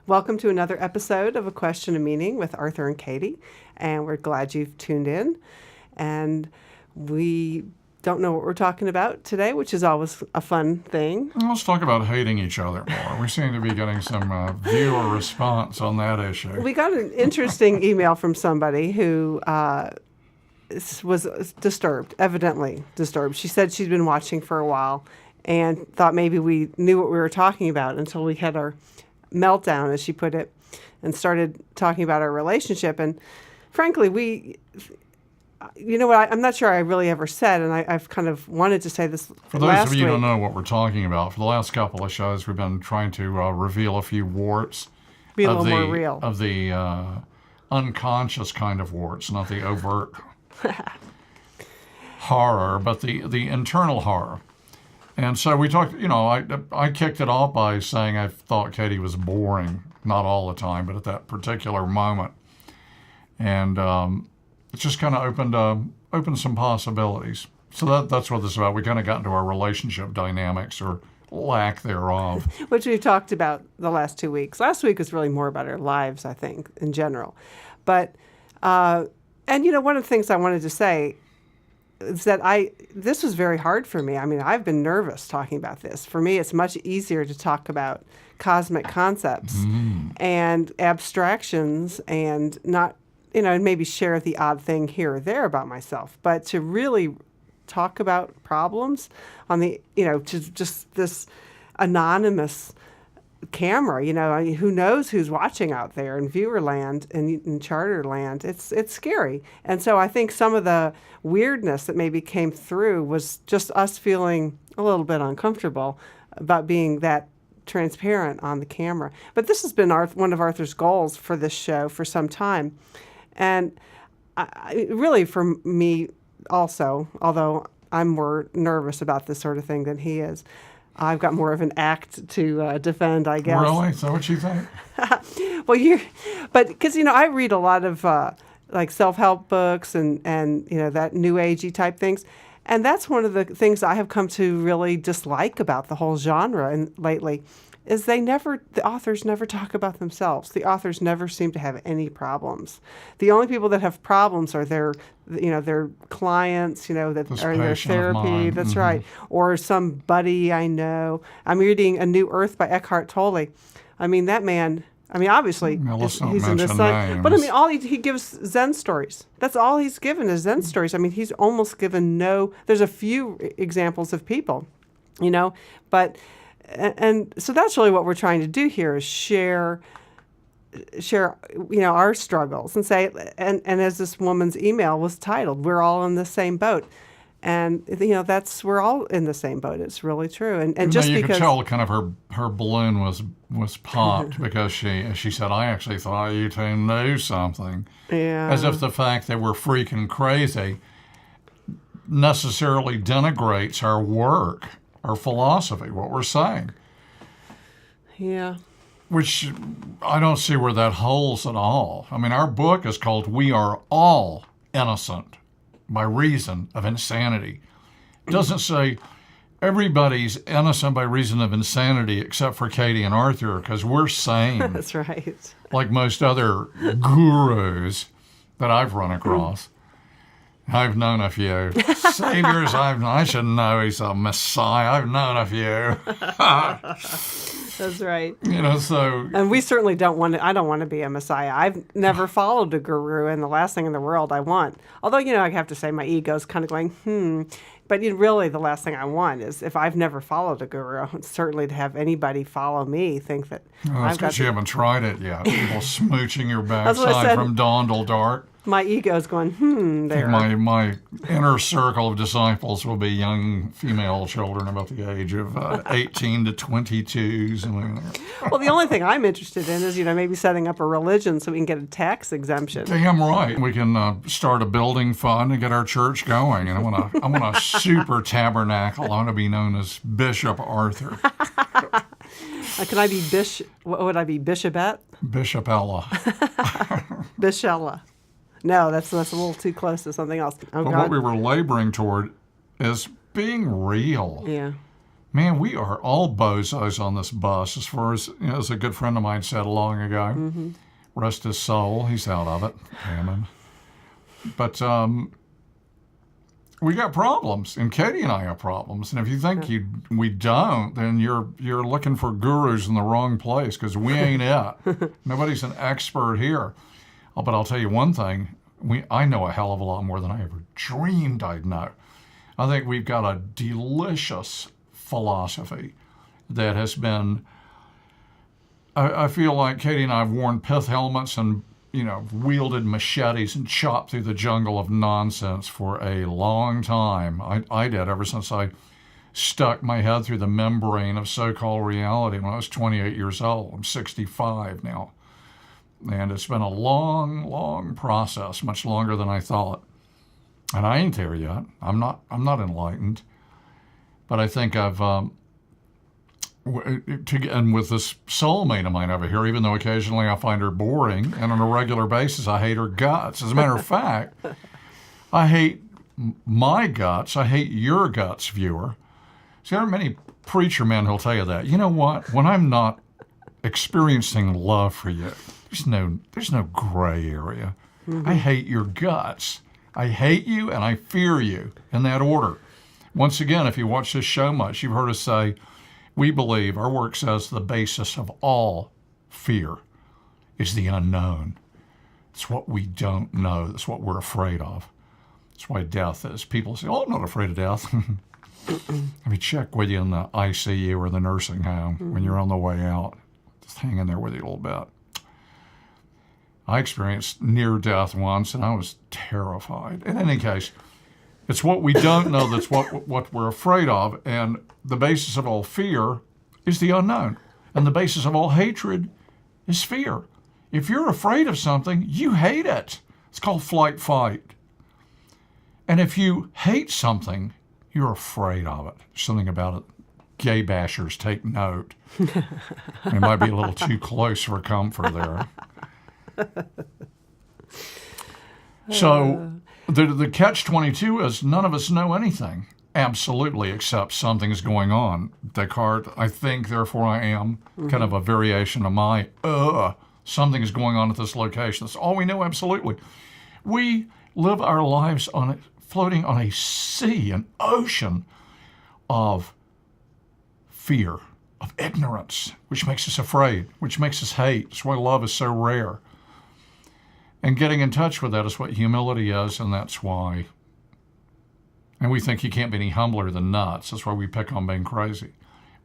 Welcome to another episode of A Question of Meaning with Arthur and Katie, and we're glad you've tuned in. And we don't know what we're talking about today, which is always a fun thing. Let's talk about hating each other more. We seem to be getting some viewer response on that issue. We got an interesting email from somebody who was disturbed, evidently disturbed. She said she'd been watching for a while and thought maybe we knew what we were talking about until we had our meltdown, as she put it, and started talking about our relationship. And frankly, you know what, I'm not sure I really ever said, and I've kind of wanted to say this For those of you who week. don't know what we're talking about, for the last couple of shows, we've been trying to reveal a few warts. Be a little more real. Of the unconscious kind of warts, not the overt horror, but the internal horror. And so we talked, I kicked it off by saying I thought Katie was boring, not all the time, but at that particular moment. And it just kind of opened some possibilities. So that's what this is about. We kind of got into our relationship dynamics, or lack thereof. Which we've talked about the last 2 weeks. Last week was really more about our lives, I think, in general. But, one of the things I wanted to say is that this was very hard for me. I mean, I've been nervous talking about this. For me, it's much easier to talk about cosmic concepts and abstractions and not, maybe share the odd thing here or there about myself. But to really talk about problems on the, just this anonymous camera, who knows who's watching out there in viewer land and in charter land. It's scary. And so I think some of the weirdness that maybe came through was just us feeling a little bit uncomfortable about being that transparent on the camera. But this has been one of Arthur's goals for this show for some time. And really for me also, although I'm more nervous about this sort of thing than he is, I've got more of an act to defend, I guess. Really? Is that what you think? But because, I read a lot of like self-help books and that new agey type things. And that's one of the things I have come to really dislike about the whole genre and lately is the authors never talk about themselves. The authors never seem to have any problems. The only people that have problems are their clients, that are in their therapy. That's right. Or somebody I know. I'm reading A New Earth by Eckhart Tolle. I mean, that man, obviously, he's in the sun. But all he gives Zen stories. That's all he's given is Zen stories. He's almost given there's a few examples of people, but... And so that's really what we're trying to do here is share, our struggles and say, and as this woman's email was titled, we're all in the same boat. And, we're all in the same boat. It's really true. And just you because... could tell kind of her balloon was popped because she said, I actually thought you two knew something. Yeah. As if the fact that we're freaking crazy necessarily denigrates our work. Our philosophy, what we're saying. Yeah. Which I don't see where that holds at all. Our book is called We Are All Innocent by Reason of Insanity. It doesn't say everybody's innocent by reason of insanity except for Katie and Arthur, because we're sane. That's right. Like most other gurus that I've run across. I've known a few. Saviors, I should know he's a Messiah. I've known a few. That's right. So... And we certainly I don't want to be a Messiah. I've never followed a guru, and the last thing in the world I want. Although, I have to say my ego's kind of going, But really the last thing I want is, if I've never followed a guru, certainly to have anybody follow me, think that that's because you haven't tried it yet. People smooching your backside from dawn till dark. My ego's going, there. My inner circle of disciples will be young female children about the age of 18 to 22s. Well, the only thing I'm interested in is, maybe setting up a religion so we can get a tax exemption. Damn right. We can start a building fund and get our church going. And I want a super tabernacle. I want to be known as Bishop Arthur. Can I be what would I be, Bishopette? Bishopella. Bishella. No, that's a little too close to something else. Oh, but God. what we were laboring toward is being real. Yeah. Man, we are all bozos on this bus, as far as a good friend of mine said long ago. Mm-hmm. Rest his soul. He's out of it. Damn him. But we got problems, and Katie and I have problems. And if you think we don't, then you're looking for gurus in the wrong place, because we ain't it. Nobody's an expert here. Oh, but I'll tell you one thing. I know a hell of a lot more than I ever dreamed I'd know. I think we've got a delicious philosophy that has been, I feel like Katie and I have worn pith helmets and, wielded machetes and chopped through the jungle of nonsense for a long time. I did, ever since I stuck my head through the membrane of so-called reality when I was 28 years old. I'm 65 now. And it's been a long, long process, much longer than I thought. And I ain't there yet. I'm not enlightened. But I think I've, and with this soulmate of mine over here, even though occasionally I find her boring, and on a regular basis I hate her guts. As a matter of fact, I hate my guts. I hate your guts, viewer. See, there are many preacher men who'll tell you that. You know what? When I'm not experiencing love for you, there's no gray area. Mm-hmm. I hate your guts. I hate you and I fear you, in that order. Once again, if you watch this show much, you've heard us say, we believe, our work says, the basis of all fear is the unknown. It's what we don't know. That's what we're afraid of. That's why death is. People say, oh, I'm not afraid of death. Let me check with you in the ICU or the nursing home when you're on the way out. Just hang in there with you a little bit. I experienced near death once, and I was terrified. In any case, it's what we don't know that's what we're afraid of, and the basis of all fear is the unknown, and the basis of all hatred is fear. If you're afraid of something, you hate it. It's called flight fight. And if you hate something, you're afraid of it. There's something about it. Gay bashers, take note. It might be a little too close for comfort there. So the catch-22 is none of us know anything, absolutely, except something's going on. Descartes, I think, therefore I am, kind of a variation of my, something is going on at this location. That's all we know, absolutely. We live our lives floating on a sea, an ocean of fear, of ignorance, which makes us afraid, which makes us hate. That's why love is so rare. And getting in touch with that is what humility is, and that's why. And we think you can't be any humbler than nuts. That's why we pick on being crazy.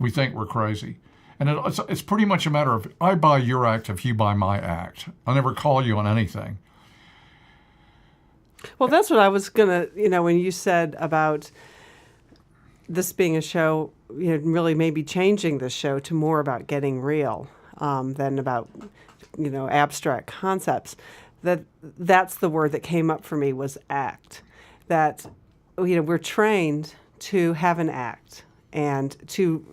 We think we're crazy. And it's pretty much a matter of, I buy your act if you buy my act. I never call you on anything. Well, that's what I was going to, when you said about this being a show, really maybe changing the show to more about getting real than about, abstract concepts. That's the word that came up for me was act. That, we're trained to have an act and to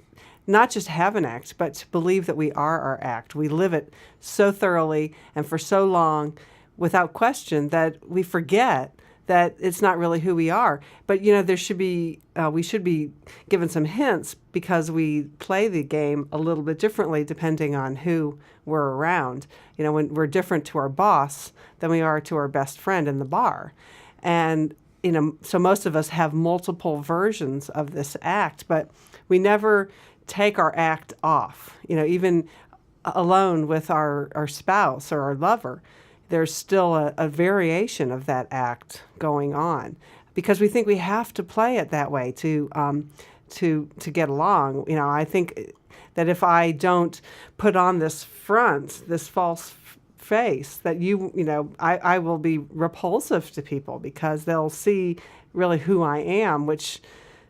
not just have an act, but to believe that we are our act. We live it so thoroughly and for so long without question that we forget that it's not really who we are. But, there should be, we should be given some hints because we play the game a little bit differently depending on who we're around. When we're different to our boss than we are to our best friend in the bar. And, so most of us have multiple versions of this act, but we never take our act off. Even alone with our spouse or our lover, there's still a variation of that act going on because we think we have to play it that way to get along. I think that if I don't put on this front, this false face, that I will be repulsive to people because they'll see really who I am, which,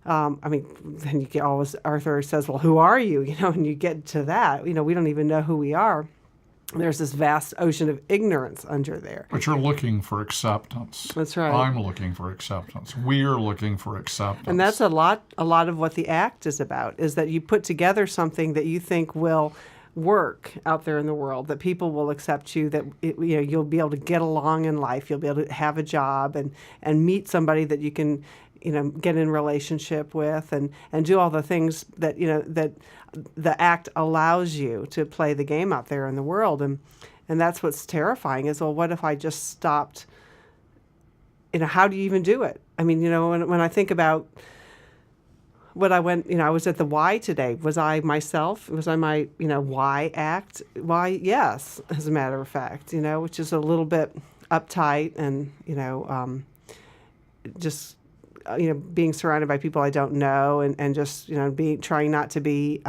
then you get always, Arthur says, well, who are you? And you get to that, we don't even know who we are. There's this vast ocean of ignorance under there. But you're looking for acceptance. That's right. I'm looking for acceptance. We're looking for acceptance. And that's a lot of what the act is about, is that you put together something that you think will work out there in the world, that people will accept you, that you'll be able to get along in life, you'll be able to have a job and meet somebody that you can get in relationship with and do all the things that, that the act allows you to play the game out there in the world. And that's what's terrifying is, well, what if I just stopped? How do you even do it? I mean, when I think about what I went, I was at the Y today. Was I myself? Was I my, Y act? Why, yes, as a matter of fact, which is a little bit uptight and, just, being surrounded by people I don't know and just, trying not to be,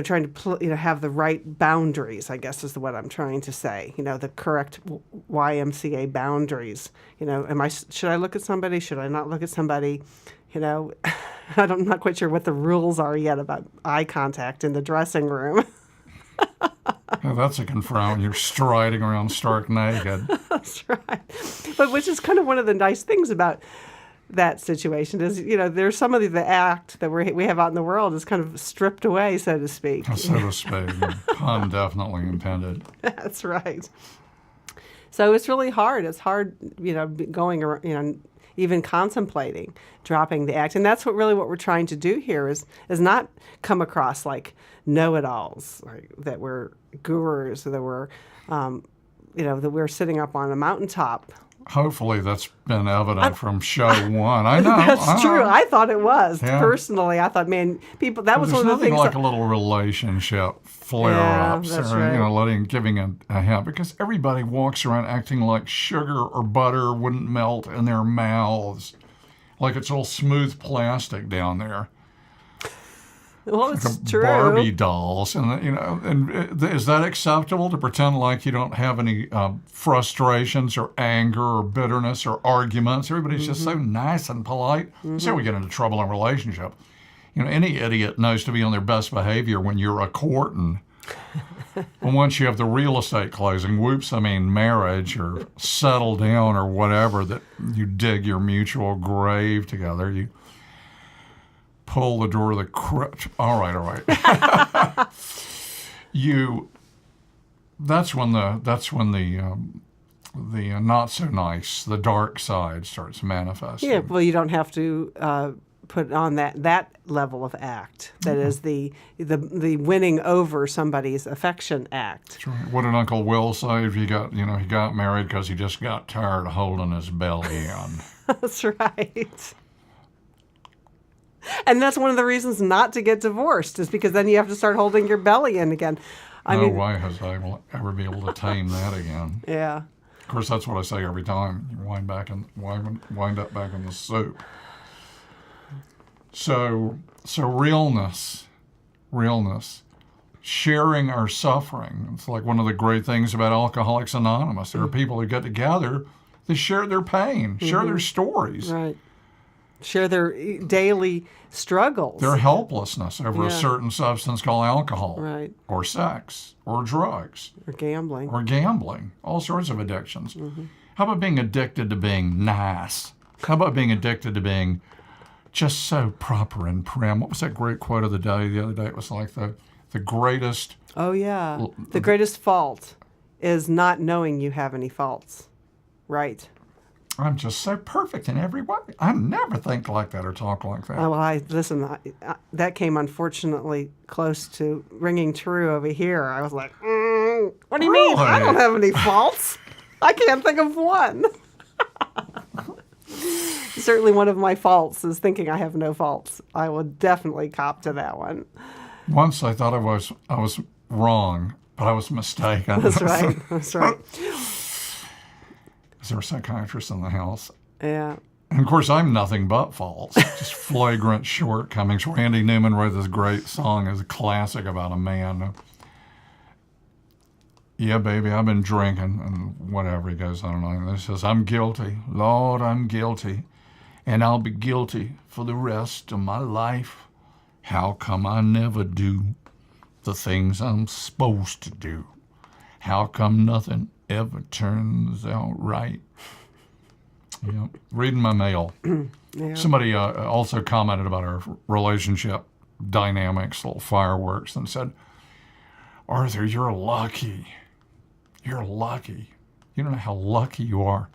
trying to have the right boundaries, I guess is what I'm trying to say. The correct YMCA boundaries. Should I look at somebody? Should I not look at somebody? I'm not quite sure what the rules are yet about eye contact in the dressing room. Yeah, that's a confront. You're striding around stark naked. That's right. But which is kind of one of the nice things about that situation is, there's some of the act that we have out in the world is kind of stripped away, so to speak. So to speak. Pun definitely intended. That's right. So it's really hard. It's hard, going around, even contemplating dropping the act. And that's what we're trying to do here is not come across like know-it-alls, right? That we're gurus, that we're, that we're sitting up on a mountaintop. Hopefully that's been evident from show one. I know. That's true. I thought it was. Yeah. Personally, I thought, man, people, that was one of the There's things. nothing like a little relationship flare-ups that's or, right. giving a hint. Because everybody walks around acting like sugar or butter wouldn't melt in their mouths. Like it's all smooth plastic down there. Well, it's Like true. Barbie dolls, and is that acceptable to pretend like you don't have any frustrations or anger or bitterness or arguments? Everybody's just so nice and polite. That's how we get into trouble in a relationship. Any idiot knows to be on their best behavior when you're a courting. But once you have the real estate closing, whoops, marriage or settle down or whatever, that you dig your mutual grave together, you pull the door of the crypt. All right. That's when the not so nice, the dark side starts manifesting. Yeah, well, you don't have to put on that level of act. That is the winning over somebody's affection act. That's right. What did Uncle Will say? If he got married because he just got tired of holding his belly in. That's right. And that's one of the reasons not to get divorced is because then you have to start holding your belly in again. No way has I will ever be able to tame that again. Yeah. Of course, that's what I say every time. You wind up back in the soup. So realness, sharing our suffering. It's like one of the great things about Alcoholics Anonymous. There are people who get together, they share their pain, share their stories. Right. Share their daily struggles. Their helplessness over a certain substance called alcohol. Right. Or sex. Or drugs. Or gambling. All sorts of addictions. How about being addicted to being nice? How about being addicted to being just so proper and prim? What was that great quote of the day the other day? It was like the greatest... Oh, yeah. The greatest fault is not knowing you have any faults. Right. I'm just so perfect in every way. I never think like that or talk like that. Oh, well, that came unfortunately close to ringing true over here. I was like, what do you mean? I don't have any faults. I can't think of one. Certainly one of my faults is thinking I have no faults. I will definitely cop to that one. Once I thought I was wrong, but I was mistaken. That's right. That's right. Is there a psychiatrist in the house? Yeah. And of course, I'm nothing but false. Just flagrant shortcomings. Randy Newman wrote this great song as a classic about a man. Yeah, baby, I've been drinking and whatever. He goes on and on. He says, I'm guilty. Lord, I'm guilty. And I'll be guilty for the rest of my life. How come I never do the things I'm supposed to do? How come nothing ever turns out right? Reading my mail. Yeah. Somebody also commented about our relationship dynamics, little fireworks, and said, Arthur, you're lucky. You're lucky. You don't know how lucky you are.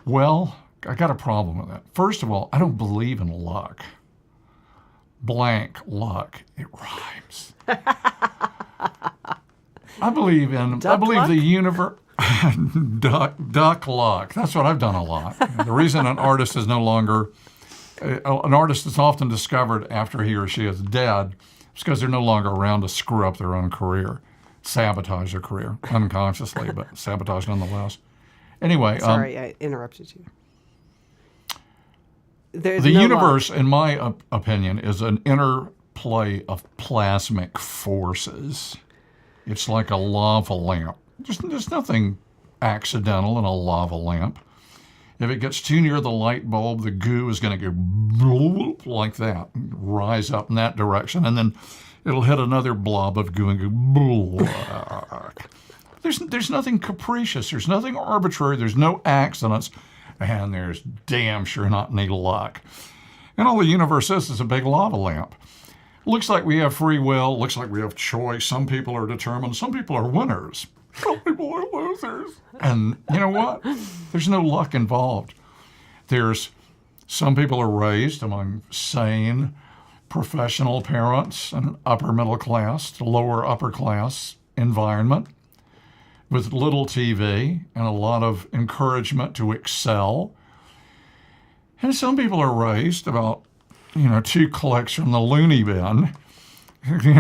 Well, I got a problem with that. First of all, I don't believe in luck. Blank luck. It rhymes. I believe luck? the universe. Duck luck. That's what I've done a lot. The reason an artist is no longer an artist is often discovered after he or she is dead is because they're no longer around to screw up their own career, sabotage their career unconsciously, but sabotage nonetheless. Anyway, sorry, I interrupted you. The universe, in my opinion, is an interplay of plasmic forces. It's like a lava lamp. There's nothing accidental in a lava lamp. If it gets too near the light bulb, the goo is going to go like that, rise up in that direction, and then it'll hit another blob of goo and go. There's nothing capricious. There's nothing arbitrary. There's no accidents. And there's damn sure not any luck. And all the universe is a big lava lamp. Looks like we have free will. Looks like we have choice. Some people are determined. Some people are winners. Some people are losers. And you know what? There's no luck involved. Some people are raised among sane, professional parents, an upper middle class to lower upper class environment with little TV and a lot of encouragement to excel. And some people are raised about, 2 clicks from the loony bin.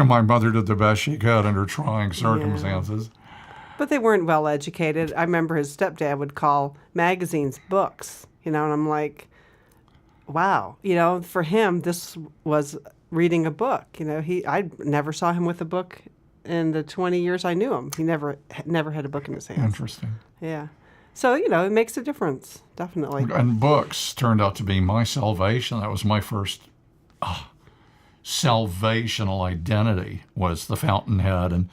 My mother did the best she could under trying circumstances. Yeah. But they weren't well educated. I remember his stepdad would call magazines books, and I'm like, wow, for him, this was reading a book. I never saw him with a book in the 20 years I knew him. He never had a book in his hands. Interesting. Yeah. So, it makes a difference, definitely. And books turned out to be my salvation. That was my first salvational identity, was the Fountainhead and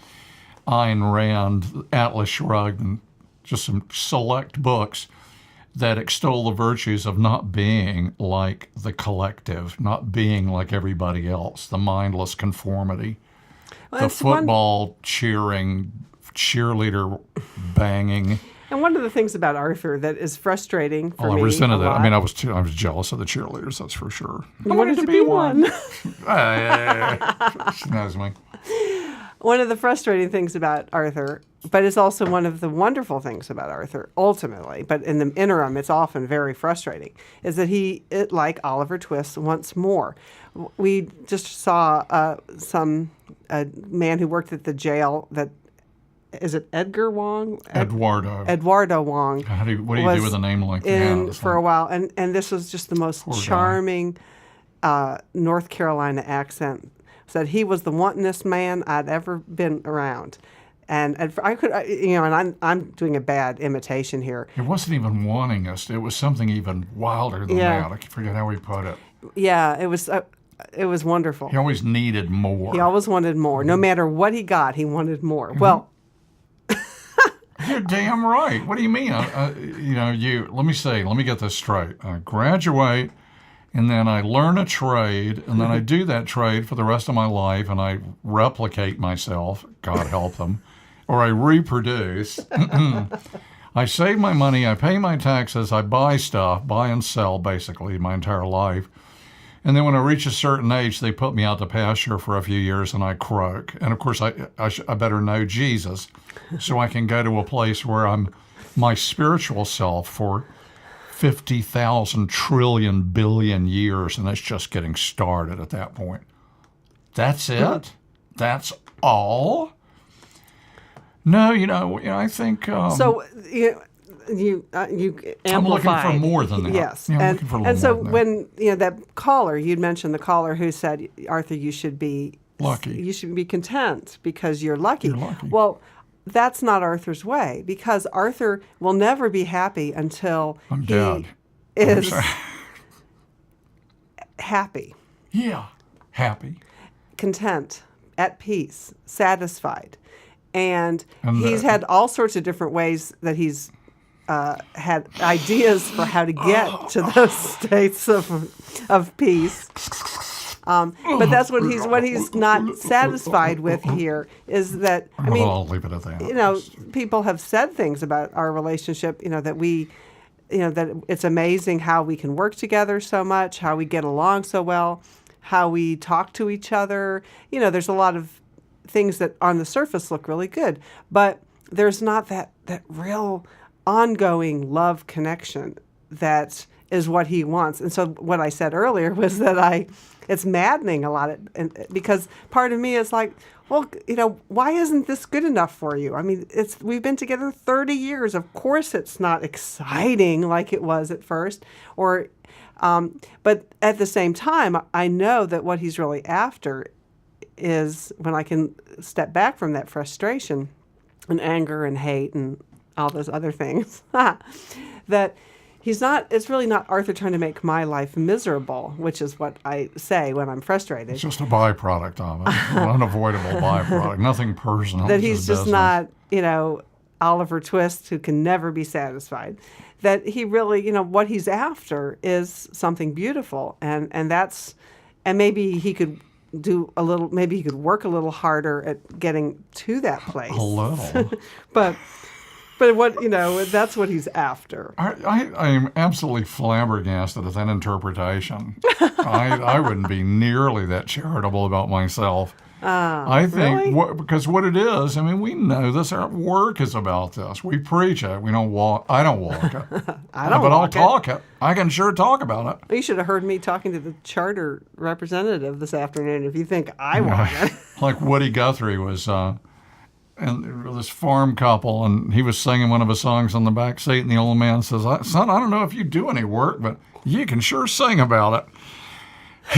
Ayn Rand, Atlas Shrugged, and just some select books that extol the virtues of not being like the collective, not being like everybody else, the mindless conformity. Well, the football cheering, cheerleader banging. And one of the things about Arthur that is frustrating for me. I resented that. I mean, I was jealous of the cheerleaders, that's for sure. I wanted to be one. She knows me. One of the frustrating things about Arthur, but it's also one of the wonderful things about Arthur, ultimately, but in the interim, it's often very frustrating, is that he, like Oliver Twist, wants more. We just saw a man who worked at the jail that, is it Edgar Wong? Eduardo Wong. What do you do with a name like that? For a while, and this was just the most charming North Carolina accent. Said he was the wantingest man I'd ever been around. And I could, and I'm doing a bad imitation here. It wasn't even wanting us. It was something even wilder than that. I forget how he put it. Yeah, it was wonderful. He always needed more. He always wanted more. No matter what he got, he wanted more. Mm-hmm. Well, you're damn right. What do you mean? Let me get this straight. I graduate, and then I learn a trade, and then I do that trade for the rest of my life, and I replicate myself, God help them, or I reproduce. I save my money, I pay my taxes, I buy stuff, buy and sell basically my entire life. And then when I reach a certain age, they put me out to pasture for a few years and I croak. And of course, I better know Jesus so I can go to a place where I'm my spiritual self for 50,000 trillion billion years. And it's just getting started at that point. That's it? That's all? No, I think... so, you amplified. I'm looking for more than that. Yes. Yeah, I'm looking for a little so more than when that caller, you'd mentioned the caller who said, Arthur, you should be lucky. You should be content because you're lucky. You're lucky. Well, that's not Arthur's way, because Arthur will never be happy until I'm dead. Is happy. Yeah, happy. Content, at peace, satisfied. And he's had all sorts of different ways that he's had ideas for how to get to those states of peace. But that's what he's not satisfied with here is that, I'll leave it at that. People have said things about our relationship, that we that it's amazing how we can work together so much, how we get along so well, how we talk to each other. There's a lot of things that on the surface look really good, but there's not that real ongoing love connection that is what he wants. And so what I said earlier was that it's maddening a lot, because part of me is like, well, why isn't this good enough for you? I mean, we've been together 30 years. Of course it's not exciting like it was at first, but at the same time, I know that what he's really after is, when I can step back from that frustration and anger and hate and all those other things, that it's really not Arthur trying to make my life miserable, which is what I say when I'm frustrated. It's just a byproduct of it, an unavoidable byproduct, nothing personal. That he's just not, Oliver Twist who can never be satisfied. That he really, what he's after is something beautiful, and maybe he could maybe he could work a little harder at getting to that place. A little. But what, that's what he's after. I am absolutely flabbergasted at that interpretation. I wouldn't be nearly that charitable about myself. I think, really? because what it is, we know this. Our work is about this. We preach it. We don't walk. I don't walk it. But I'll talk it. I can sure talk about it. You should have heard me talking to the charter representative this afternoon if you think I walk it. Like Woody Guthrie was... and this farm couple, and he was singing one of his songs on the back seat, and the old man says, "Son, I don't know if you do any work, but you can sure sing about it."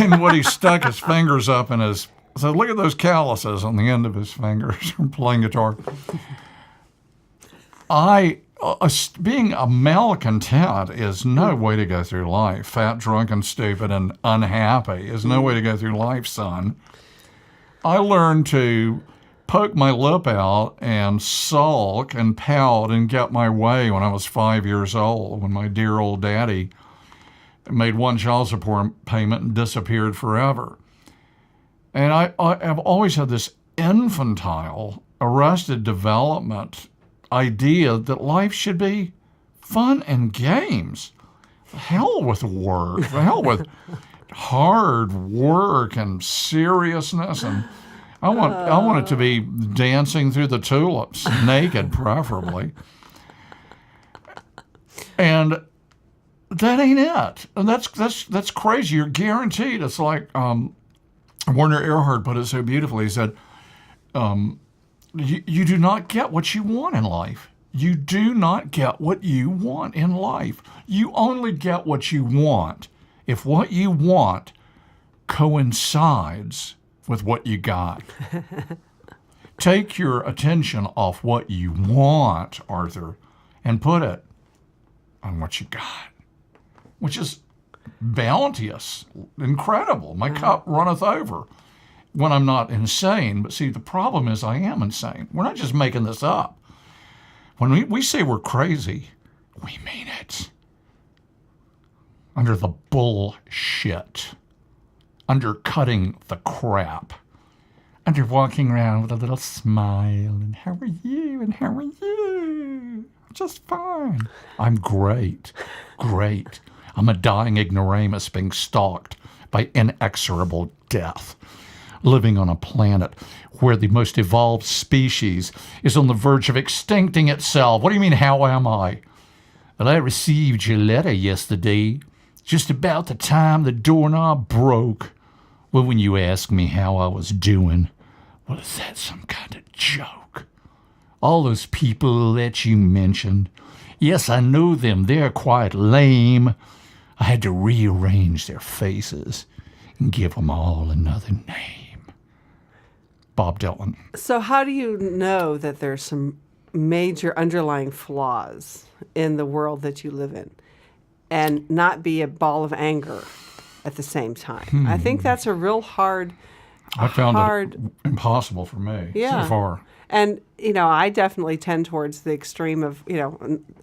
And Woody stuck his fingers up in his... So look at those calluses on the end of his fingers from playing guitar. Being a malcontent is no way to go through life. Fat, drunk, and stupid, and unhappy is no way to go through life, son. I learned to poke my lip out and sulk and pout and get my way when I was 5 years old, when my dear old daddy made one child support payment and disappeared forever. And I've always had this infantile, arrested development idea that life should be fun and games. The hell with work. The hell with hard work and seriousness. And I want it to be dancing through the tulips, naked preferably. And that ain't it. And that's crazy. You're guaranteed. It's like Werner Erhard put it so beautifully. He said, you do not get what you want in life. You do not get what you want in life. You only get what you want if what you want coincides with what you got. Take your attention off what you want, Arthur, and put it on what you got, which is bounteous, incredible. My cup runneth over when I'm not insane. But see, the problem is I am insane. We're not just making this up. When we say we're crazy, we mean it. Under the bullshit. Undercutting the crap. Under walking around with a little smile and how are you and how are you? Just fine. I'm great. Great. I'm a dying ignoramus being stalked by inexorable death, living on a planet where the most evolved species is on the verge of extincting itself. What do you mean, how am I? Well, I received your letter yesterday, just about the time the doorknob broke. Well, when you asked me how I was doing, well, is that some kind of joke? All those people that you mentioned, yes, I know them. They're quite lame. I had to rearrange their faces and give them all another name. Bob Dylan. So how do you know that there's some major underlying flaws in the world that you live in and not be a ball of anger at the same time? I think that's a real hard... I found it impossible for me so far. And, I definitely tend towards the extreme of,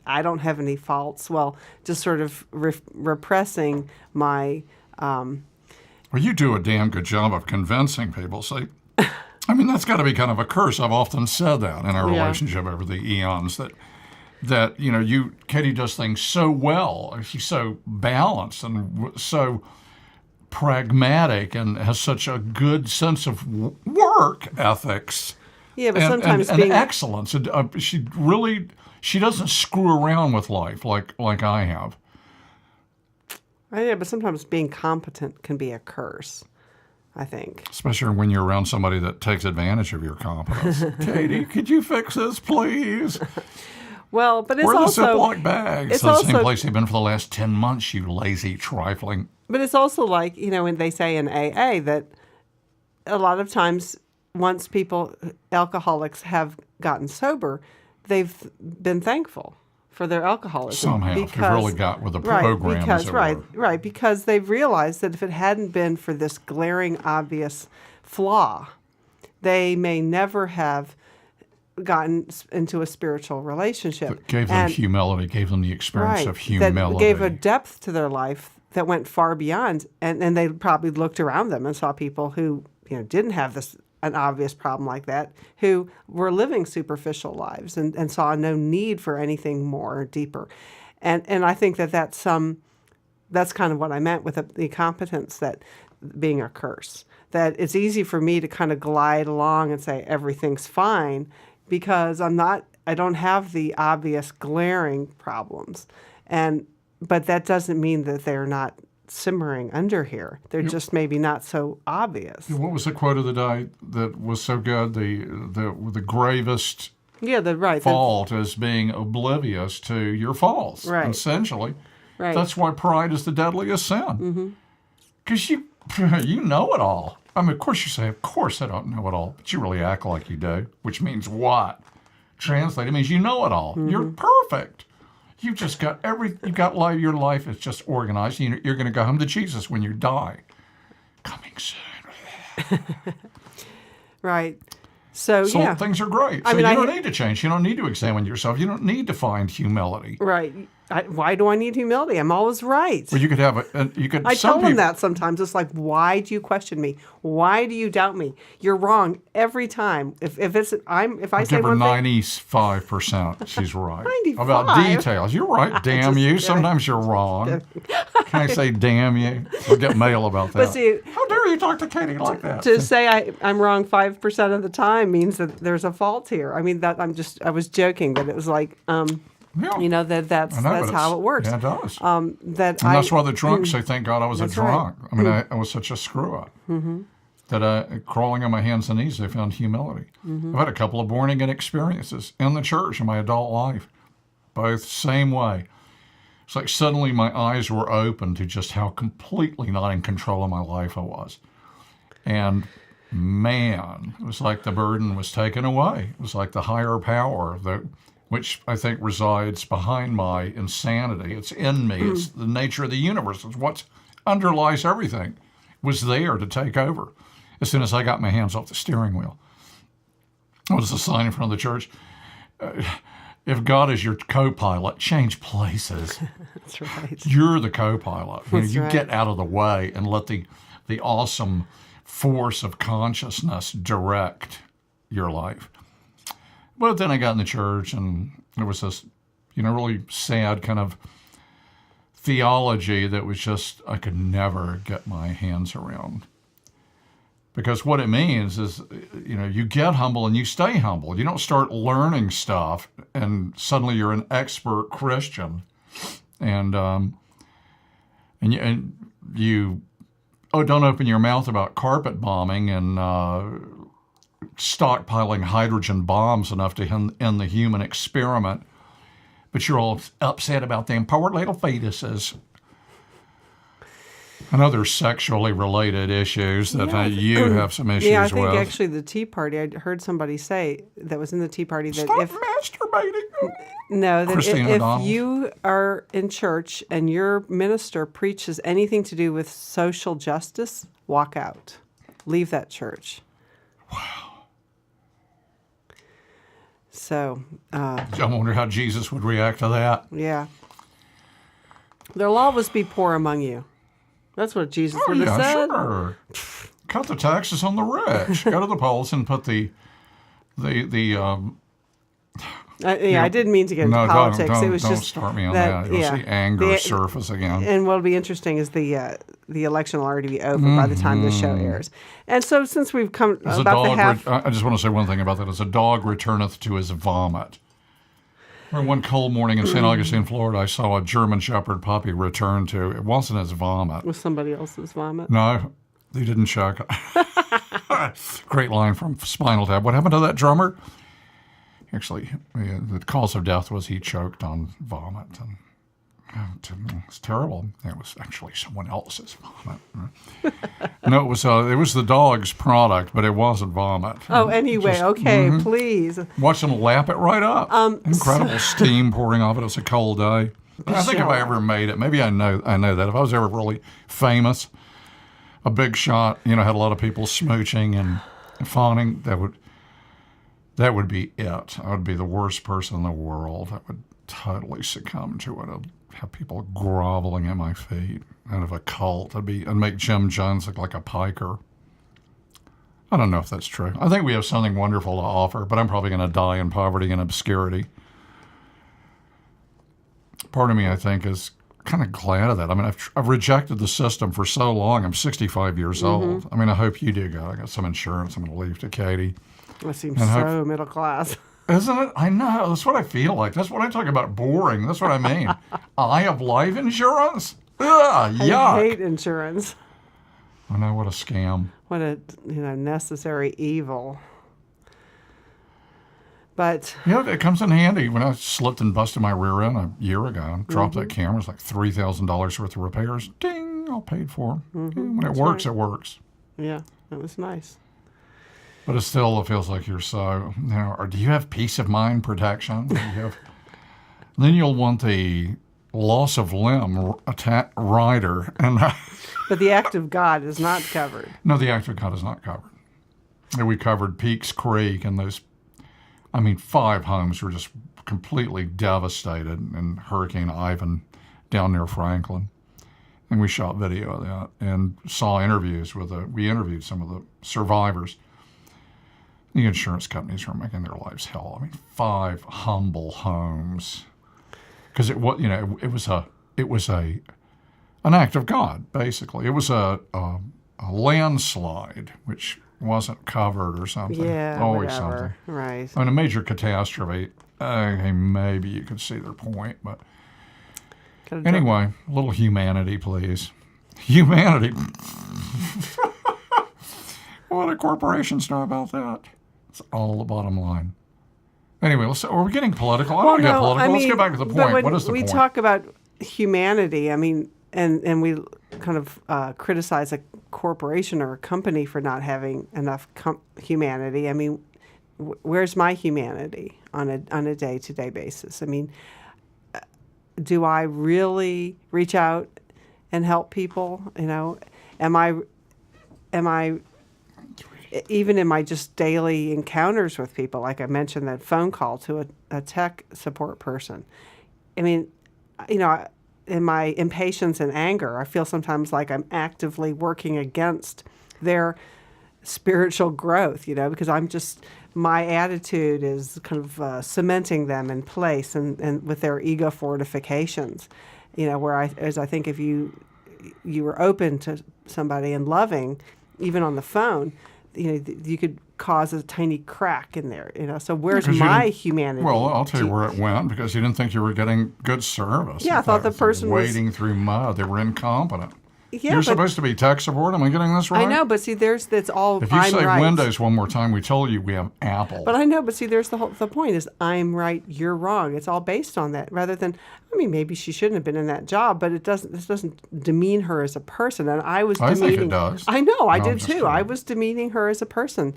I don't have any faults. Well, just sort of repressing my... Well, you do a damn good job of convincing people. See, that's got to be kind of a curse. I've often said that in our relationship over the eons, that that, Katie does things so well. She's so balanced and so pragmatic and has such a good sense of work ethics. Yeah, but and, sometimes and being excellence. She doesn't screw around with life like I have. yeah, but sometimes being competent can be a curse, I think. Especially when you're around somebody that takes advantage of your competence. Katie, could you fix this, please? Well, but it's Where are the also Ziploc bags? It's the same place they've been for the last 10 months, you lazy trifling. But it's also like, when they say in AA that a lot of times once alcoholics have gotten sober, they've been thankful for their alcoholism. Somehow, they've really got with the program. Right, because they've realized that if it hadn't been for this glaring, obvious flaw, they may never have gotten into a spiritual relationship. That gave them humility, gave them the experience of humility. That gave a depth to their life that went far beyond, and they probably looked around them and saw people who didn't have an obvious problem like that, who were living superficial lives and saw no need for anything more or deeper. And I think that's kind of what I meant with the competence, that being a curse. That it's easy for me to kind of glide along and say everything's fine because I don't have the obvious glaring problems. But that doesn't mean that they're not simmering under here. They're just maybe not so obvious. What was the quote of the day that was so good? The gravest fault is being oblivious to your faults. Right. Essentially. Right. That's why pride is the deadliest sin. Because you know it all. I mean, of course you say, of course I don't know it all, but you really act like you do, which means what? Translated means you know it all. You're perfect. You've just got your life is just organized. You're going to go home to Jesus when you die. Coming soon. Right. So yeah. Things are great. So you don't need to change. You don't need to examine yourself. You don't need to find humility. Right. Why do I need humility? I'm always right. Well, you could have I tell them that sometimes. It's like, why do you question me? Why do you doubt me? You're wrong every time. If I say give her one 95%, she's right. 95? About details. You're right. Damn you. Sometimes you're wrong. Can I say damn you? We'll get mail about that. But see, how dare you talk to Katie like that? To say I'm wrong 5% of the time means that there's a fault here. I mean, I was joking that it was like. That's how it works. Yeah, it does. That's why the drunks say, thank God I was a drunk. Right. I mean, I was such a screw-up that crawling on my hands and knees, I found humility. I've had a couple of born-again experiences in the church in my adult life, both same way. It's like suddenly my eyes were open to just how completely not in control of my life I was. And man, it was like the burden was taken away. It was like the higher power, which I think resides behind my insanity. It's in me. It's the nature of the universe. It's what underlies everything. Was there to take over as soon as I got my hands off the steering wheel. What was the sign in front of the church? If God is your co-pilot, change places. That's right. You're the co-pilot. You right. get out of the way and let the awesome force of consciousness direct your life. But then I got in the church, and there was this, really sad kind of theology that was just, I could never get my hands around. Because what it means is, you get humble and you stay humble. You don't start learning stuff and suddenly you're an expert Christian. And you don't open your mouth about carpet bombing and stockpiling hydrogen bombs enough to end the human experiment, but you're all upset about the poor little fetuses. I know there's sexually related issues that you have some issues with. Yeah, I think actually the Tea Party, I heard somebody say that was in the Tea Party that Stop masturbating. No, that if you are in church and your minister preaches anything to do with social justice, walk out. Leave that church. Wow. So, I wonder how Jesus would react to that. Yeah. There'll always be poor among you. That's what Jesus would have said. Sure. Cut the taxes on the rich. Go to the polls and put the I didn't mean to get into No, politics. don't It was don't just start me on that. You'll see anger surface again. And what'll be interesting is the election will already be over by the time this show airs. And so since we've come As about the half, I just want to say one thing about that. As a dog returneth to his vomit. One cold morning in St. Augustine, Florida, I saw a German Shepherd puppy return to, it wasn't his vomit. with somebody else's vomit. No, they didn't check. Great line from Spinal Tap. What happened to that drummer? Actually, the cause of death was he choked on vomit. And it's terrible. It was actually someone else's vomit. No, it was the dog's product, but it wasn't vomit. Oh, anyway, okay, please. Watch them lap it right up. Incredible steam pouring off it. It's a cold day. I think if I ever made it, maybe I know that if I was ever really famous, a big shot, had a lot of people smooching and fawning, that would be it. I would be the worst person in the world. I would totally succumb to it. I'd have people groveling at my feet. Out of a cult. I'd make Jim Jones look like a piker. I don't know if that's true. I think we have something wonderful to offer, but I'm probably going to die in poverty and obscurity. Part of me, I think, is kind of glad of that. I mean, I've rejected the system for so long. I'm 65 years old. I mean, I hope you do go. I got some insurance I'm going to leave to Katie. That seems so middle class. Isn't it? I know. That's what I feel like. That's what I talk about boring. That's what I mean. I have life insurance? Ugh, yuck. I hate insurance. I know, what a scam. What a necessary evil. But yeah, it comes in handy. When I slipped and busted my rear end a year ago, dropped that camera, it's like $3,000 worth of repairs. Ding, all paid for. When it works, it works. Yeah, that was nice. But it still feels like you're so, or do you have peace of mind protection? Then you'll want the loss of limb rider. But the act of God is not covered. No, the act of God is not covered. And we covered Peaks Creek and those, 5 homes were just completely devastated in Hurricane Ivan down near Franklin. And we shot video of that and saw interviews we interviewed some of the survivors. The insurance companies were making their lives hell. 5 humble homes, because it was an act of God, basically. It was a landslide, which wasn't covered or something. Yeah, always whatever. something. Right. A major catastrophe. Maybe you could see their point, but anyway, a little humanity, please. Humanity. What do corporations know about that? It's all the bottom line. Anyway, are we getting political? I don't want to get political. Let's get back to the point. What is the point? We talk about humanity, and we kind of criticize a corporation or a company for not having enough humanity. Where's my humanity on a day-to-day basis? Do I really reach out and help people? Am I even in my just daily encounters with people, like I mentioned that phone call to a tech support person. In my impatience and anger, I feel sometimes like I'm actively working against their spiritual growth, because my attitude is kind of cementing them in place and with their ego fortifications, whereas I think if you were open to somebody and loving, even on the phone, you could cause a tiny crack in there, So where's my humanity? Well, I'll tell you where it went, because you didn't think you were getting good service. Yeah, I thought the person was wading through mud. They were incompetent. Yeah, You're supposed to be tech support. Am I getting this right? I know, but see, that's all. If you I'm say right. Windows one more time, we told you we have Apple. But I know, but see, there's the point is I'm right, you're wrong. It's all based on that, rather than maybe she shouldn't have been in that job, but this doesn't demean her as a person. And I think it does. I know, I did too. I was demeaning her as a person,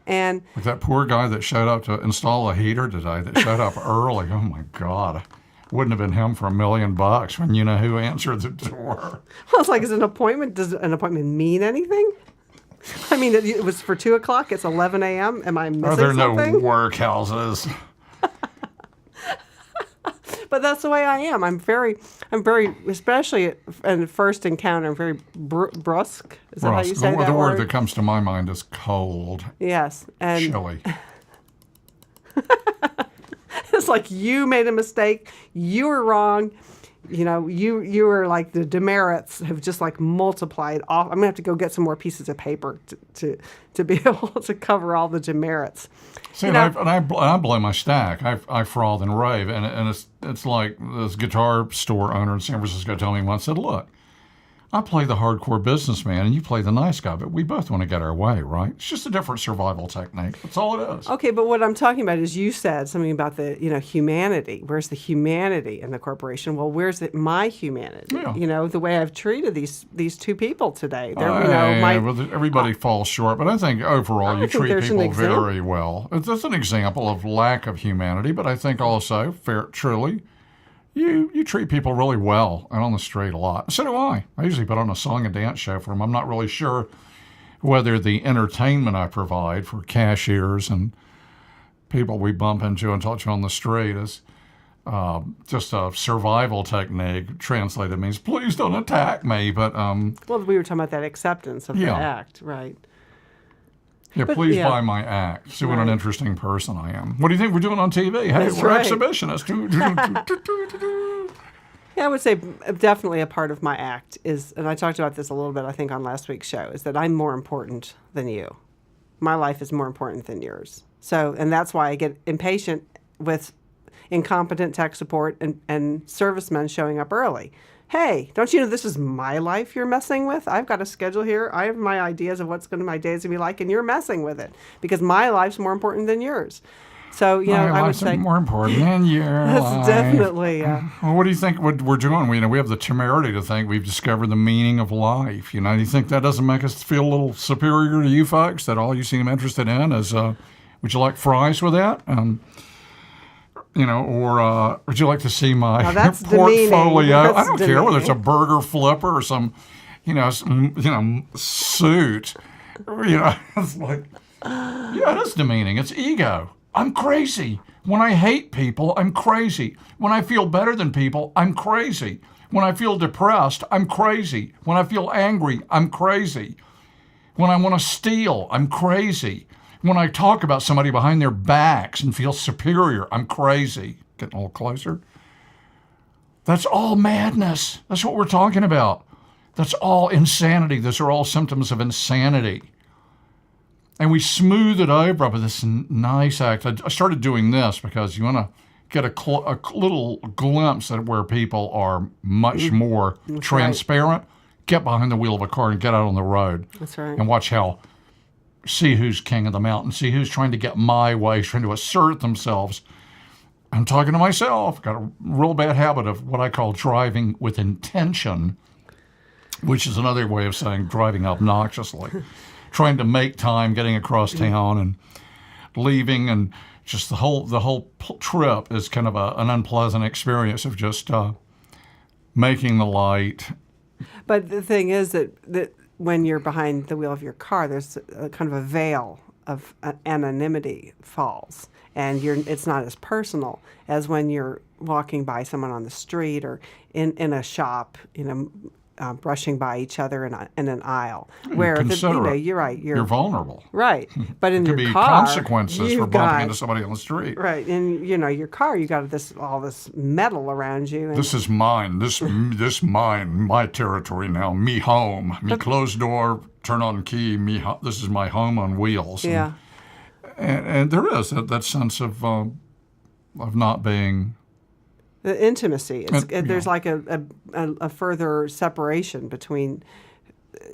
and like that poor guy that showed up to install a heater today, that showed up early. Oh my God. Wouldn't have been him for $1 million when you know who answered the door. Well, it's like, is an appointment? Does an appointment mean anything? It was for 2:00. It's 11 a.m. Am I missing something? Are there no workhouses? But that's the way I am. I'm very, especially in the first encounter, I'm very brusque. Is that how you say that the word? word that comes to my mind is cold. Yes, and chilly. It's like you made a mistake. You were wrong. You were like the demerits have just like multiplied off. I'm gonna have to go get some more pieces of paper to be able to cover all the demerits. See, and I blow my stack. I froth and rave, and it's like this guitar store owner in San Francisco told me once, said, look, I play the hardcore businessman and you play the nice guy, but we both want to get our way, right? It's just a different survival technique. That's all it is. Okay, but what I'm talking about is you said something about the, humanity. Where's the humanity in the corporation? Well, where's my humanity? Yeah. The way I've treated these two people today. Everybody falls short, but I think overall you treat people very well. It's an example of lack of humanity, but I think also, truly, you treat people really well and on the street a lot. So do I. I usually put on a song and dance show for them. I'm not really sure whether the entertainment I provide for cashiers and people we bump into and talk to on the street is just a survival technique. Translated means, please don't attack me. But well, we were talking about that acceptance of the act, right? Yeah, please buy my act. See what an interesting person I am. What do you think we're doing on TV? Hey, That's we're right. exhibitionists. Yeah, I would say definitely a part of my act is, and I talked about this a little bit, I think, on last week's show, is that I'm more important than you. My life is more important than yours. So, and that's why I get impatient with incompetent tech support and servicemen showing up early. Hey, don't you know this is my life you're messing with? I've got a schedule here. I have my ideas of my days to be like, and you're messing with it because my life's more important than yours. So, I would say more important than your that's life. definitely. Well, what do you think we're doing? We have the temerity to think we've discovered the meaning of life. Do you think that doesn't make us feel a little superior to you folks? That all you seem interested in is, would you like fries with that? Or would you like to see my portfolio? I don't care whether it's a burger flipper or some suit. It's like, it is demeaning. It's ego. I'm crazy. When I hate people, I'm crazy. When I feel better than people, I'm crazy. When I feel depressed, I'm crazy. When I feel angry, I'm crazy. When I want to steal, I'm crazy. When I talk about somebody behind their backs and feel superior, I'm crazy. Getting a little closer. That's all madness. That's what we're talking about. That's all insanity. Those are all symptoms of insanity. And we smooth it over with this nice act. I started doing this because you want to get a little glimpse at where people are much more transparent. Right. Get behind the wheel of a car and get out on the road. That's right. And watch see who's king of the mountain, see who's trying to get my way, trying to assert themselves. I'm talking to myself. Got a real bad habit of what I call driving with intention, which is another way of saying driving obnoxiously. Trying to make time, getting across town and leaving, and just the whole trip is kind of an unpleasant experience of just making the light. But the thing is that when you're behind the wheel of your car, there's a kind of a veil of anonymity falls, and it's not as personal as when you're walking by someone on the street or in a shop, brushing by each other in an aisle, where you're right, you're vulnerable, right? But in your car, there could be consequences for bumping into somebody on the street, right? And your car, you got all this metal around you. And this is mine. This mine, my territory now. Me home. Me closed door. Turn on key. This is my home on wheels. Yeah. And there is that sense of not being. The intimacy. There's like a further separation between,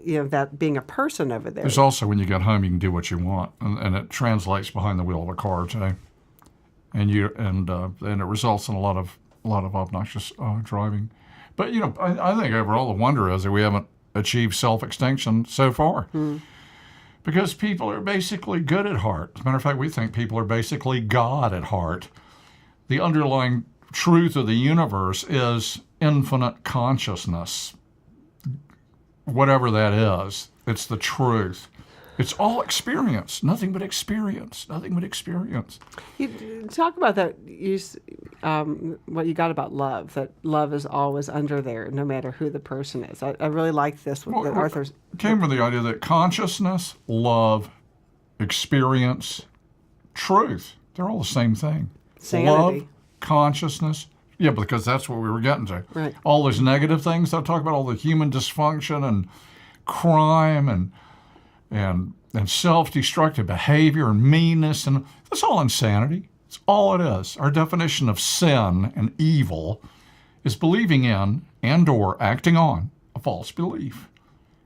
that being a person over there. There's also when you get home, you can do what you want, and it translates behind the wheel of a car too, and it results in a lot of obnoxious driving. But I think overall the wonder is that we haven't achieved self-extinction so far, because people are basically good at heart. As a matter of fact, we think people are basically God at heart. The underlying truth of the universe is infinite consciousness. Whatever that is, it's the truth. It's all experience, nothing but experience, nothing but experience. You talk about that, what you got about love, that love is always under there, no matter who the person is. I really like this. Arthur's came from the idea that consciousness, love, experience, truth, they're all the same thing. Sanity. consciousness. Yeah, because that's what we were getting to. Right. All those negative things I talk about, all the human dysfunction and crime and self-destructive behavior and meanness, and that's all insanity. It's all it is. Our definition of sin and evil is believing in and or acting on a false belief.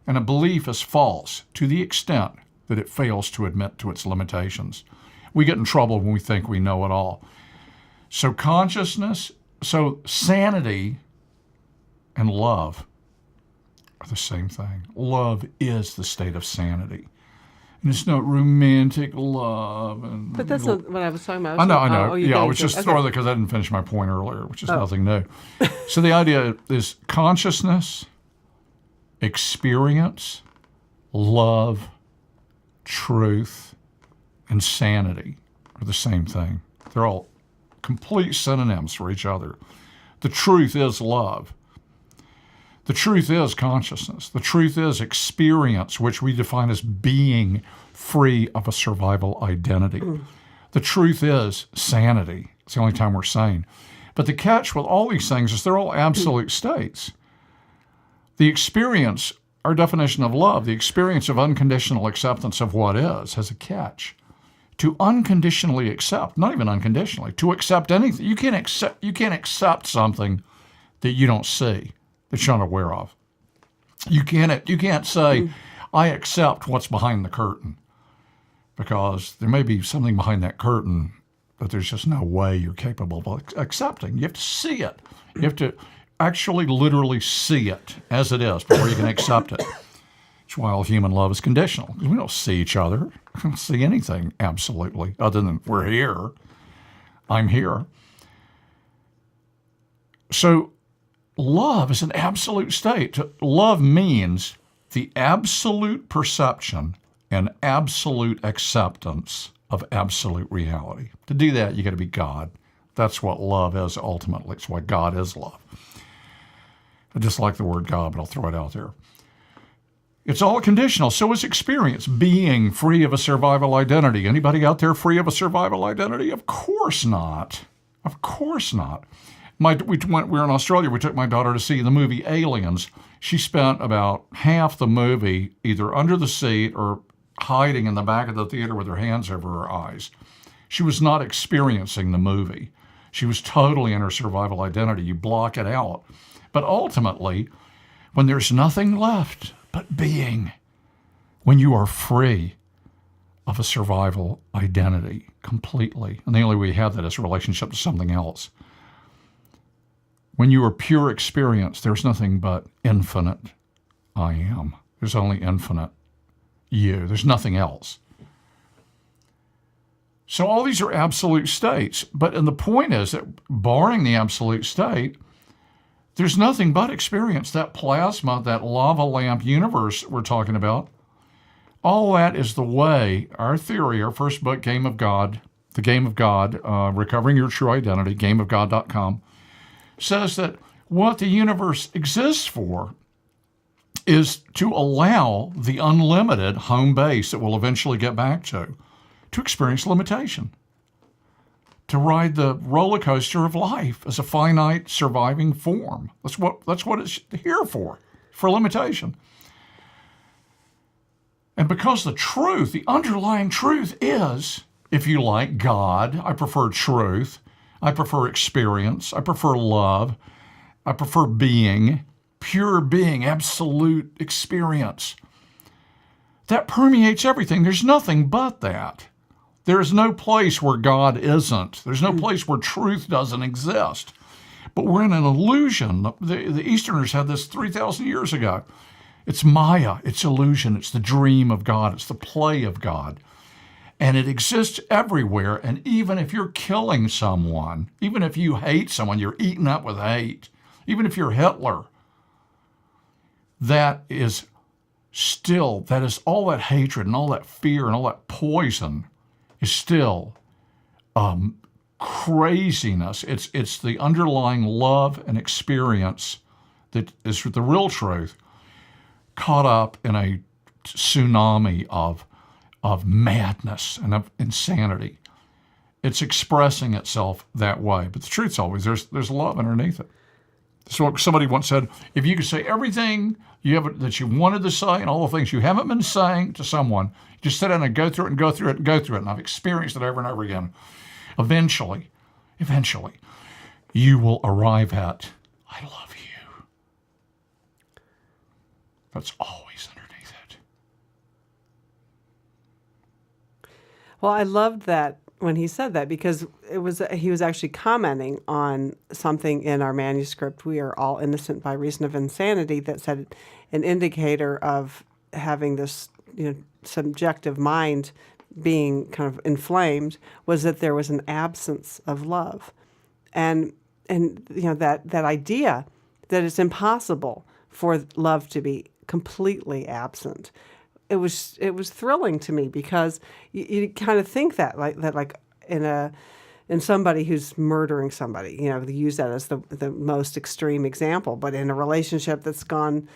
And a belief is false to the extent that it fails to admit to its limitations. We get in trouble when we think we know it all. So sanity and love are the same thing. Love is the state of sanity. And it's not romantic love. But that's not what I was talking about. I know. I was just throwing that because I didn't finish my point earlier, which is nothing new. So the idea is consciousness, experience, love, truth, and sanity are the same thing. They're all complete synonyms for each other. The truth is love. The truth is consciousness. The truth is experience, which we define as being free of a survival identity. The truth is sanity. It's the only time we're sane. But the catch with all these things is they're all absolute states. The experience, our definition of love, the experience of unconditional acceptance of what is, has a catch. To unconditionally accept, not even unconditionally, to accept anything. You can't accept something that you don't see, that you're not aware of. You can't say, I accept what's behind the curtain, because there may be something behind that curtain that there's just no way you're capable of accepting. You have to see it. You have to actually literally see it as it is before you can accept it. That's why all human love is conditional, because we don't see each other. We don't see anything absolutely other than we're here. I'm here. So love is an absolute state. Love means the absolute perception and absolute acceptance of absolute reality. To do that, you got to be God. That's what love is ultimately. It's why God is love. I dislike the word God, but I'll throw it out there. It's all conditional. So is experience, being free of a survival identity. Anybody out there free of a survival identity? Of course not. Of course not. We were in Australia. We took my daughter to see the movie Aliens. She spent about half the movie either under the seat or hiding in the back of the theater with her hands over her eyes. She was not experiencing the movie. She was totally in her survival identity. You block it out. But ultimately, when there's nothing left but being, when you are free of a survival identity completely, and the only way you have that is a relationship to something else. When you are pure experience, there's nothing but infinite I am. There's only infinite you. There's nothing else. So all these are absolute states. And the point is that barring the absolute state, there's nothing but experience. That plasma, that lava lamp universe we're talking about, all that is the way, our theory, our first book, Game of God, The Game of God, Recovering Your True Identity, gameofgod.com, says that what the universe exists for is to allow the unlimited home base that we'll eventually get back to experience limitation, to ride the roller coaster of life as a finite surviving form. That's what it's here for limitation. And because the underlying truth is, if you like, God. I prefer truth. I prefer experience. I prefer love. I prefer being, pure being, absolute experience. That permeates everything. There's nothing but that. There is no place where God isn't. There's no place where truth doesn't exist. But we're in an illusion. The Easterners had this 3,000 years ago. It's Maya. It's illusion. It's the dream of God. It's the play of God. And it exists everywhere. And even if you're killing someone, even if you hate someone, you're eaten up with hate, even if you're Hitler, that is all that hatred and all that fear and all that poison is still craziness. It's the underlying love and experience that is the real truth, caught up in a tsunami of madness and of insanity. It's expressing itself that way. But the truth's always there's love underneath it. So somebody once said, if you could say everything that you wanted to say and all the things you haven't been saying to someone, just sit down and go through it and go through it and go through it. And I've experienced it over and over again. Eventually, you will arrive at, I love you. That's always underneath it. Well, I loved that when he said that, because he was actually commenting on something in our manuscript, We Are All Innocent by Reason of Insanity, that said an indicator of having this subjective mind being kind of inflamed was that there was an absence of love. And that idea that it's impossible for love to be completely absent. It was thrilling to me, because you kind of think that like in somebody who's murdering somebody, they use that as the most extreme example. But in a relationship that's gone,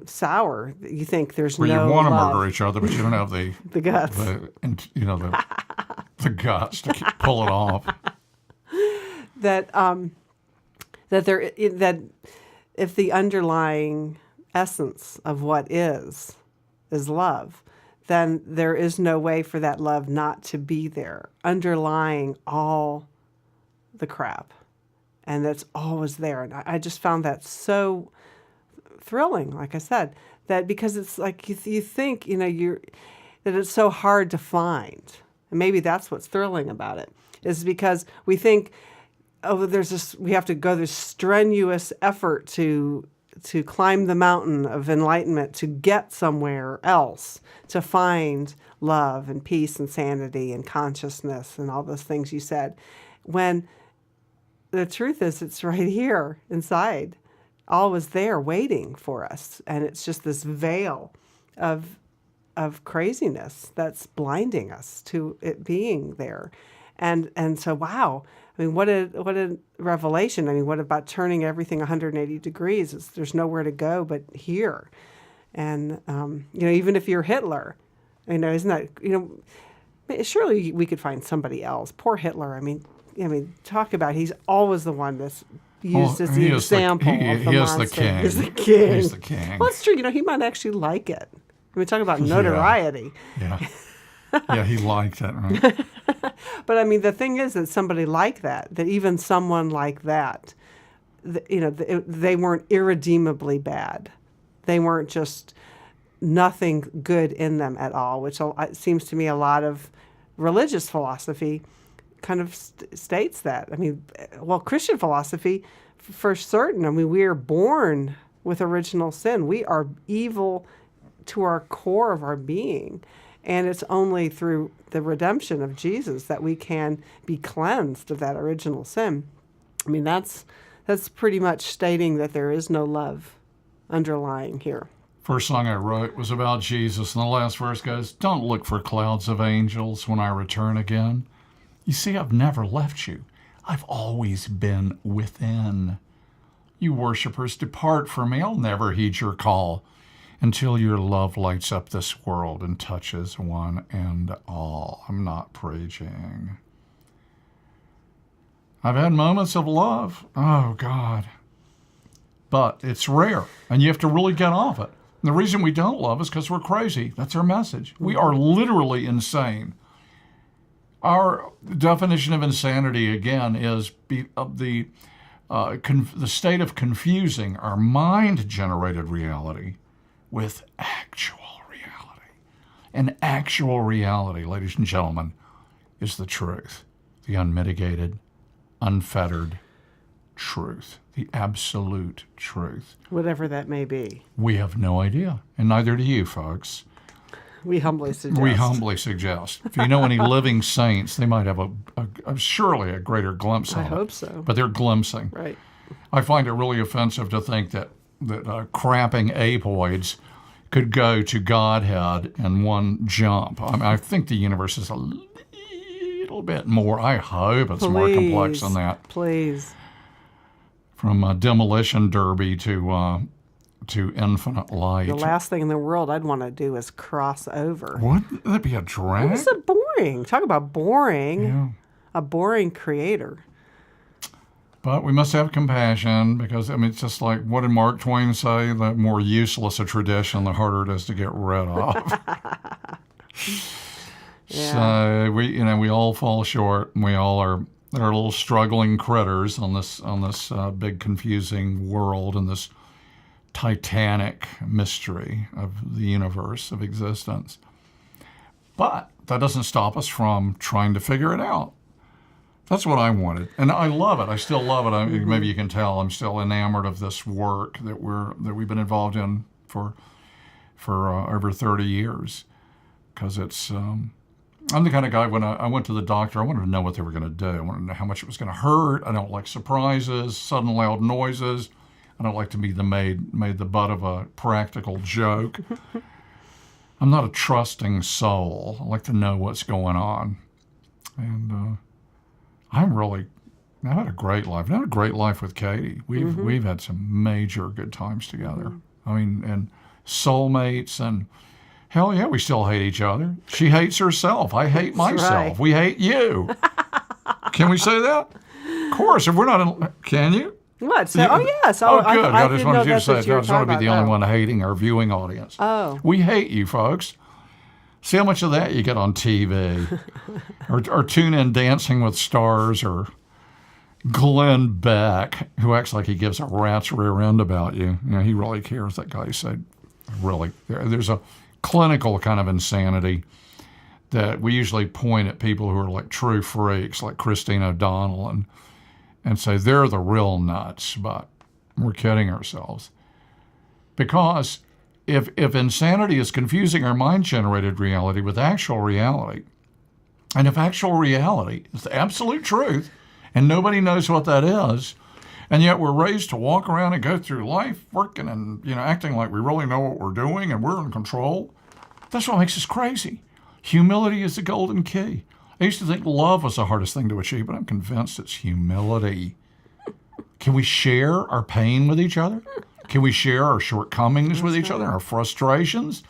sour, you think there's no love. You want to murder each other, but you don't have the guts, the guts to pull it off. That if the underlying essence of what is love, then there is no way for that love not to be there, underlying all the crap. And that's always there. And I just found that so thrilling, like I said, that because it's like you think, that it's so hard to find. And maybe that's what's thrilling about it, is because we think, we have to go this strenuous effort to climb the mountain of enlightenment to get somewhere else, to find love and peace and sanity and consciousness and all those things you said, when the truth is it's right here inside, always there waiting for us. And it's just this veil of craziness that's blinding us to it being there. And so, wow. I mean, what a revelation. I mean, what about turning everything 180 degrees? There's nowhere to go but here. And, even if you're Hitler, isn't that, surely we could find somebody else. Poor Hitler. I mean, talk about, he's always the one that's used as the example of the monster. He is the king. He's the king. He's the king. Well, it's true. He might actually like it. I mean, talk about notoriety. Yeah. Yeah, he liked it, right? But I mean, the thing is that somebody like that even someone like that, they weren't irredeemably bad. They weren't just nothing good in them at all, which seems to me a lot of religious philosophy kind of states that. I mean, well, Christian philosophy, for certain, I mean, we are born with original sin. We are evil to our core of our being. And it's only through the redemption of Jesus that we can be cleansed of that original sin. I mean, that's pretty much stating that there is no love underlying here. First song I wrote was about Jesus, and the last verse goes, "Don't look for clouds of angels when I return again. You see, I've never left you. I've always been within. You worshipers, depart from me. I'll never heed your call until your love lights up this world and touches one and all." I'm not preaching. I've had moments of love. Oh, God. But it's rare, and you have to really get off it. And the reason we don't love is because we're crazy. That's our message. We are literally insane. Our definition of insanity, again, is the state of confusing our mind-generated reality with actual reality. And actual reality, ladies and gentlemen, is the truth, the unmitigated, unfettered truth, the absolute truth. Whatever that may be. We have no idea, and neither do you, folks. We humbly suggest. If you know any living saints, they might have surely a greater glimpse of it. I hope so. But they're glimpsing. Right. I find it really offensive to think that crapping apoids could go to Godhead in one jump. I mean, I think the universe is a little bit more, I hope it's more complex than that. Please. From demolition derby to infinite light. The last thing in the world I'd want to do is cross over. Wouldn't that be a drag? It's so boring. Talk about boring. Yeah. a boring creator. But we must have compassion because, I mean, it's just like, what did Mark Twain say? The more useless a tradition, the harder it is to get rid of. Yeah. So we all fall short, and we all are little struggling critters on this big confusing world and this titanic mystery of the universe of existence. But that doesn't stop us from trying to figure it out. That's what I wanted, and I love it. I still love it. Maybe you can tell I'm still enamored of this work that we've been involved in for over 30 years, because it's. I'm the kind of guy, when I went to the doctor, I wanted to know what they were going to do. I wanted to know how much it was going to hurt. I don't like surprises, sudden loud noises. I don't like to be made the butt of a practical joke. I'm not a trusting soul. I like to know what's going on. And I've had a great life. I've had a great life with Katie. We've had some major good times together. I mean, and soulmates, and hell yeah, we still hate each other. She hates herself. I hate myself. Right. We hate you. Can we say that? Of course. If we're not in, can you? What? So, yes. Oh, good. I I just didn't wanted know you to that's say what it. you I were just want to be talking the only about. one hating our viewing audience. Oh. We hate you, folks. See how much of that you get on TV. or tune in Dancing with Stars, or Glenn Beck, who acts like he gives a rat's rear end about you. You know, he really cares, that guy. Said, really. There's a clinical kind of insanity that we usually point at people who are like true freaks, like Christine O'Donnell, and say they're the real nuts, but we're kidding ourselves. Because if insanity is confusing our mind-generated reality with actual reality, and if actual reality is the absolute truth, and nobody knows what that is, and yet we're raised to walk around and go through life working and acting like we really know what we're doing and we're in control, that's what makes us crazy. Humility is the golden key. I used to think love was the hardest thing to achieve, but I'm convinced it's humility. Can we share our pain with each other? Can we share our shortcomings with each other, our frustrations?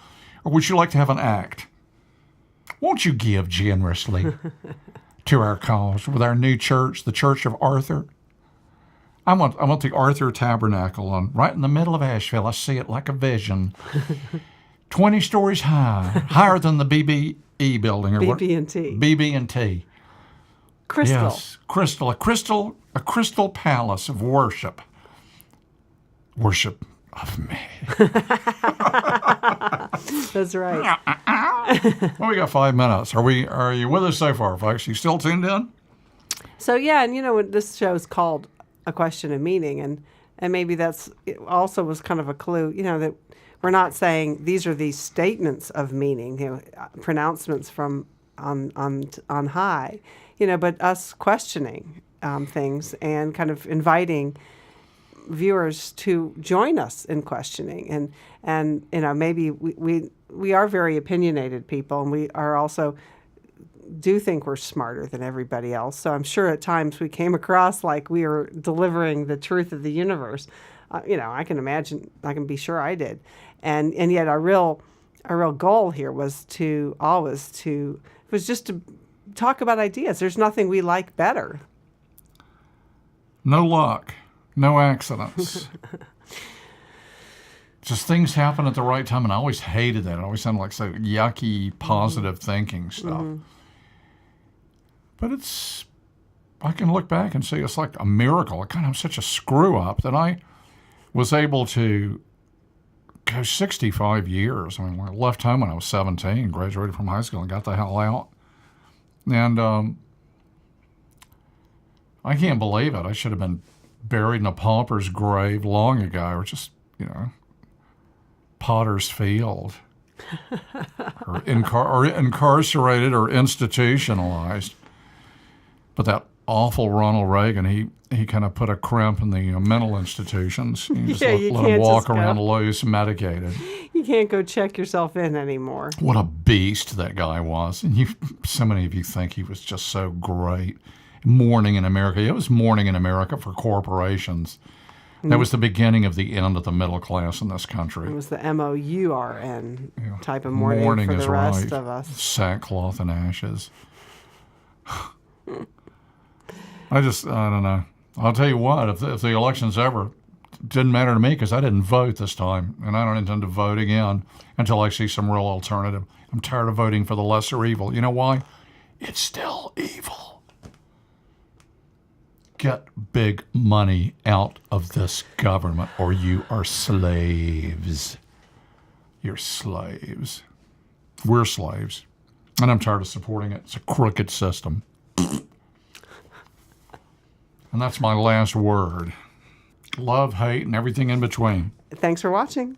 Or would you like to have an act? Won't you give generously to our cause with our new church, the Church of Arthur? I want the Arthur Tabernacle right in the middle of Asheville. I see it like a vision. 20 stories high, higher than the BB&E building. Or BB&T. BB&T. Crystal. Yes, a crystal palace of worship. Worship of me. That's right. Well, we got 5 minutes. Are you with us so far, folks? You still tuned in? So yeah, and this show is called A Question of Meaning, and maybe that's it also was kind of a clue, that we're not saying these are these statements of meaning, pronouncements from on high, but us questioning things and kind of inviting viewers to join us in questioning, and maybe we are very opinionated people, and we are also do think we're smarter than everybody else. So I'm sure at times we came across like we were delivering the truth of the universe. I can imagine, I can be sure I did. And yet our real goal here was just to talk about ideas. There's nothing we like better. No luck, no accidents. Just things happen at the right time, and I always hated that. It always sounded like so yucky, positive thinking stuff. Mm-hmm. But I can look back and see it's like a miracle. I kind of such a screw up that I was able to go 65 years. I mean, I left home when I was 17, graduated from high school, and got the hell out. And I can't believe it. I should have been buried in a pauper's grave long ago, or just, Potter's Field, or incarcerated or institutionalized. But that awful Ronald Reagan, he kind of put a crimp in the mental institutions. You just let him walk around loose, medicated. You can't go check yourself in anymore. What a beast that guy was. And so many of you think he was just so great. Mourning in America. It was mourning in America for corporations. That was the beginning of the end of the middle class in this country. It was the MOURN type of mourning for the rest of us. Sackcloth and ashes. I don't know. I'll tell you what, if the election's ever, it didn't matter to me because I didn't vote this time, and I don't intend to vote again until I see some real alternative. I'm tired of voting for the lesser evil. You know why? It's still evil. Get big money out of this government or you are slaves. You're slaves. We're slaves. And I'm tired of supporting it. It's a crooked system. And that's my last word. Love, hate, and everything in between. Thanks for watching.